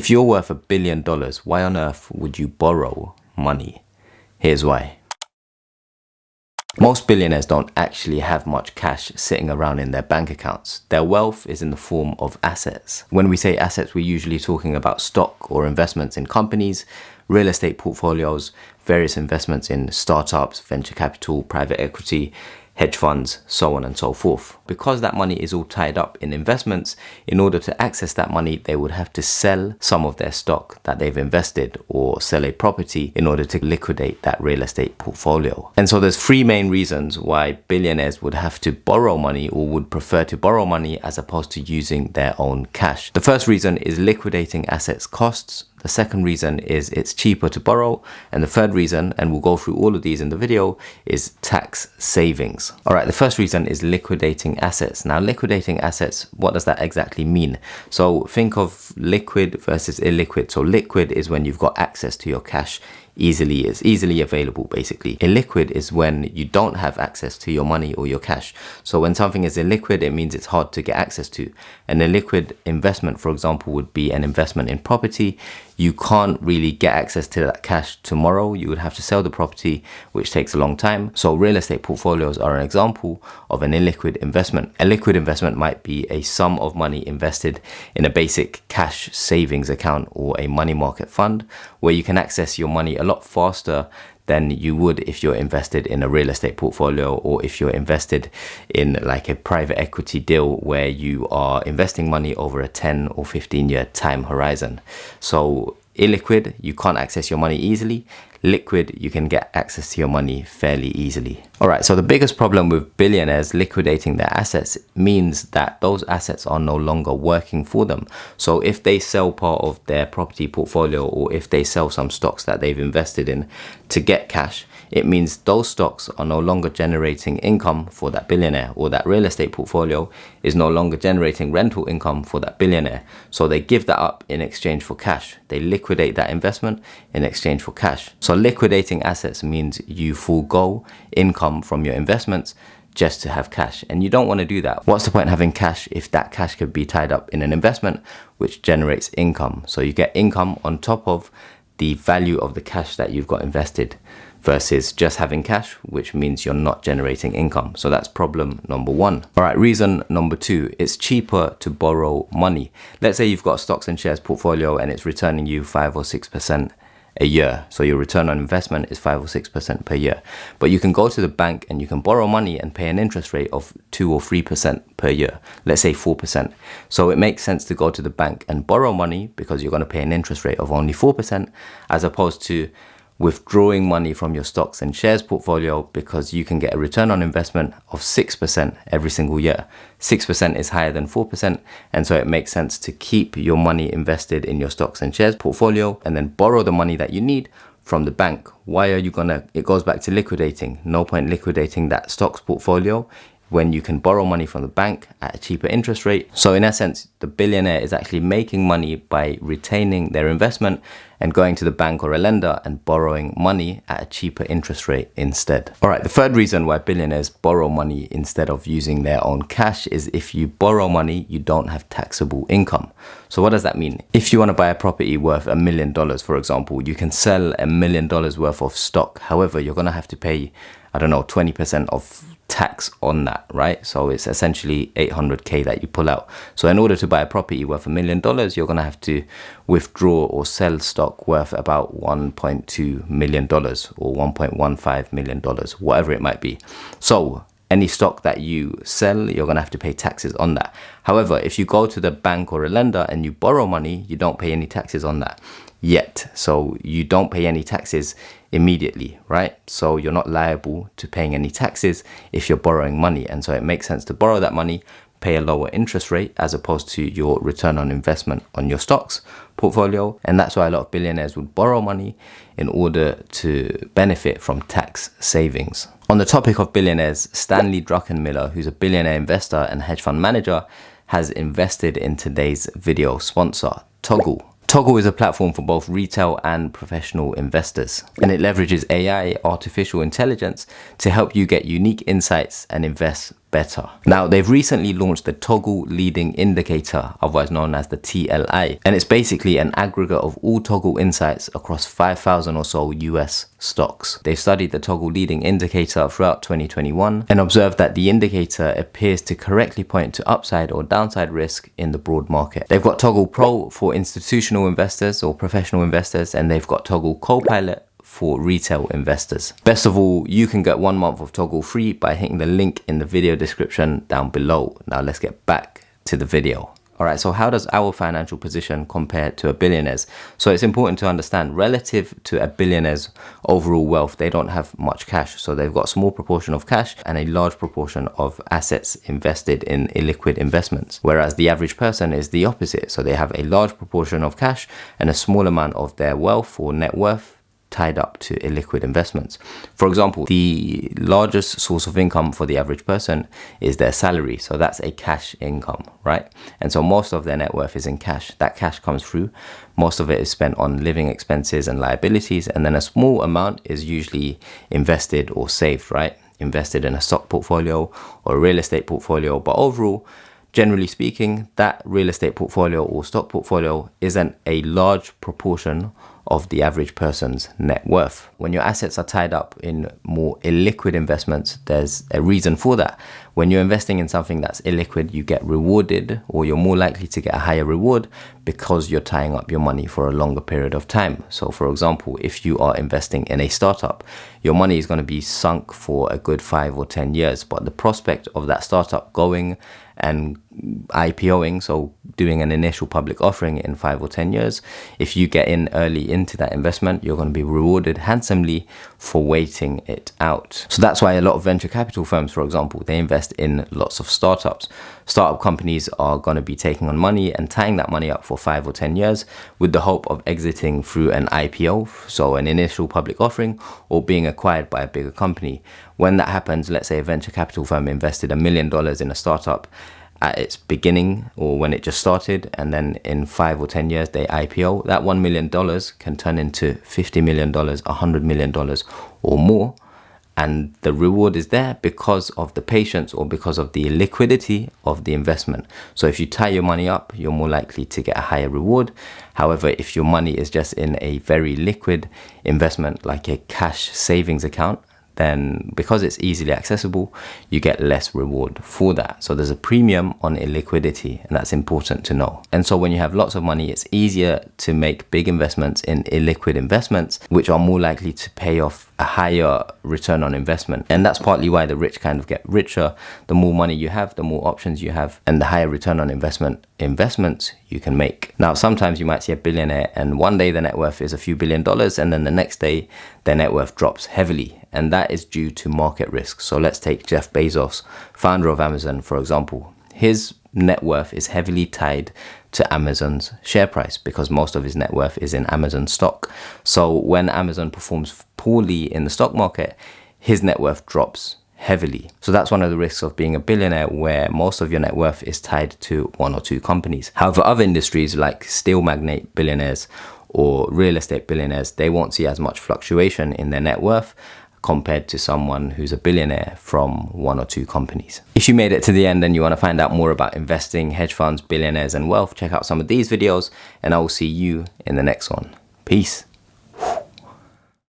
If you're worth $1 billion, why on earth would you borrow money? Here's why. Most billionaires don't actually have much cash sitting around in their bank accounts. Their wealth is in the form of assets. When we say assets, we're usually talking about stock or investments in companies, real estate portfolios, various investments in startups, venture capital, private equity, hedge funds, so on and so forth. Because that money is all tied up in investments, in order to access that money, they would have to sell some of their stock that they've invested or sell a property in order to liquidate that real estate portfolio. And so there's three main reasons why billionaires would have to borrow money or would prefer to borrow money as opposed to using their own cash. The first reason is liquidating assets costs. The second reason is it's cheaper to borrow. And the third reason, and we'll go through all of these in the video, is tax savings. All right, the first reason is liquidating assets. Now, liquidating assets, what does that exactly mean? So think of liquid versus illiquid. So liquid is when you've got access to your cash easily, it's easily available basically. Illiquid is when you don't have access to your money or your cash. So when something is illiquid, it means it's hard to get access to. An illiquid investment, for example, would be an investment in property. You can't really get access to that cash tomorrow. You would have to sell the property, which takes a long time. So real estate portfolios are an example of an illiquid investment. A liquid investment might be a sum of money invested in a basic cash savings account or a money market fund, where you can access your money a lot faster than you would if you're invested in a real estate portfolio or if you're invested in like a private equity deal where you are investing money over a 10 or 15 year time horizon. So illiquid, you can't access your money easily. Liquid, you can get access to your money fairly easily. All right, so the biggest problem with billionaires liquidating their assets means that those assets are no longer working for them. So if they sell part of their property portfolio or if they sell some stocks that they've invested in to get cash, it means those stocks are no longer generating income for that billionaire, or that real estate portfolio is no longer generating rental income for that billionaire. So they give that up in exchange for cash. They liquidate that investment in exchange for cash. So liquidating assets means you forego income from your investments just to have cash, and you don't want to do that. What's the point of having cash if that cash could be tied up in an investment which generates income? So you get income on top of the value of the cash that you've got invested, versus just having cash, which means you're not generating income. So that's problem number one. All right, reason number two, it's cheaper to borrow money. Let's say you've got a stocks and shares portfolio and it's returning you 5 or 6% a year. So your return on investment is 5 or 6% per year. But you can go to the bank and you can borrow money and pay an interest rate of 2 or 3% per year. Let's say 4%. So it makes sense to go to the bank and borrow money because you're going to pay an interest rate of only 4%, as opposed to withdrawing money from your stocks and shares portfolio, because you can get a return on investment of 6% every single year. 6% is higher than 4%, and so it makes sense to keep your money invested in your stocks and shares portfolio and then borrow the money that you need from the bank. Why are you gonna, it goes back to liquidating. No point liquidating that stocks portfolio when you can borrow money from the bank at a cheaper interest rate. So in essence, the billionaire is actually making money by retaining their investment and going to the bank or a lender and borrowing money at a cheaper interest rate instead. All right, the third reason why billionaires borrow money instead of using their own cash is if you borrow money, you don't have taxable income. So what does that mean? If you want to buy a property worth $1 million, for example, you can sell $1 million worth of stock. However, you're going to have to pay, I don't know, 20% of tax on that, right? So it's essentially 800K that you pull out. So in order to buy a property worth $1 million, you're going to have to withdraw or sell stock worth about $1.2 million or $1.15 million, whatever it might be. So any stock that you sell, you're going to have to pay taxes on that. However, if you go to the bank or a lender and you borrow money, you don't pay any taxes on that yet. So you don't pay any taxes immediately, right? So you're not liable to paying any taxes if you're borrowing money. And so it makes sense to borrow that money, pay a lower interest rate as opposed to your return on investment on your stocks portfolio. And that's why a lot of billionaires would borrow money in order to benefit from tax savings. On the topic of billionaires, Stanley Druckenmiller, who's a billionaire investor and hedge fund manager, has invested in today's video sponsor, Toggle. Toggle is a platform for both retail and professional investors, and it leverages AI, artificial intelligence, to help you get unique insights and invest better. Now, they've recently launched the Toggle Leading Indicator, otherwise known as the TLI, and it's basically an aggregate of all Toggle insights across 5,000 or so US stocks. They've studied the Toggle Leading Indicator throughout 2021 and observed that the indicator appears to correctly point to upside or downside risk in the broad market. They've got Toggle Pro for institutional investors or professional investors, and they've got Toggle Copilot for retail investors. Best of all, you can get 1 month of Toggle free by hitting the link in the video description down below. Now let's get back to the video. Alright, so how does our financial position compare to a billionaire's? So it's important to understand, relative to a billionaire's overall wealth, they don't have much cash. So they've got a small proportion of cash and a large proportion of assets invested in illiquid investments. Whereas the average person is the opposite. So they have a large proportion of cash and a small amount of their wealth or net worth tied up to illiquid investments. For example, the largest source of income for the average person is their salary. So that's a cash income, right? And so most of their net worth is in cash. That cash comes through. Most of it is spent on living expenses and liabilities. And then a small amount is usually invested or saved, right? Invested in a stock portfolio or a real estate portfolio. But overall, generally speaking, that real estate portfolio or stock portfolio isn't a large proportion of the average person's net worth. When your assets are tied up in more illiquid investments, there's a reason for that. When you're investing in something that's illiquid, you get rewarded, or you're more likely to get a higher reward because you're tying up your money for a longer period of time. So for example, if you are investing in a startup, your money is going to be sunk for a good 5 or 10 years, but the prospect of that startup going and IPOing, so doing an initial public offering in 5 or 10 years, if you get in early into that investment, you're going to be rewarded handsomely for waiting it out. So that's why a lot of venture capital firms, for example, they invest in lots of startups. Startup companies are going to be taking on money and tying that money up for 5 or 10 years with the hope of exiting through an IPO, so an initial public offering, or being acquired by a bigger company. When that happens, let's say a venture capital firm invested $1 million in a startup at its beginning or when it just started, and then in 5 or 10 years they IPO, that $1 million can turn into $50 million, $100 million or more. And the reward is there because of the patience or because of the liquidity of the investment. So if you tie your money up, you're more likely to get a higher reward. However, if your money is just in a very liquid investment like a cash savings account, then because it's easily accessible, you get less reward for that. So there's a premium on illiquidity, and that's important to know. And so when you have lots of money, it's easier to make big investments in illiquid investments, which are more likely to pay off a higher return on investment. And that's partly why the rich kind of get richer. The more money you have, the more options you have, and the higher return on investments you can make. Now, sometimes you might see a billionaire and one day their net worth is a few $1 billion, and then the next day their net worth drops heavily. And that is due to market risk. So let's take Jeff Bezos, founder of Amazon, for example. His net worth is heavily tied to Amazon's share price because most of his net worth is in Amazon stock. So when Amazon performs poorly in the stock market, his net worth drops heavily. So that's one of the risks of being a billionaire, where most of your net worth is tied to 1 or 2 companies. However, other industries like steel magnate billionaires or real estate billionaires, they won't see as much fluctuation in their net worth compared to someone who's a billionaire from 1 or 2 companies. If you made it to the end and you want to find out more about investing, hedge funds, billionaires and wealth, check out some of these videos, and I will see you in the next one. Peace.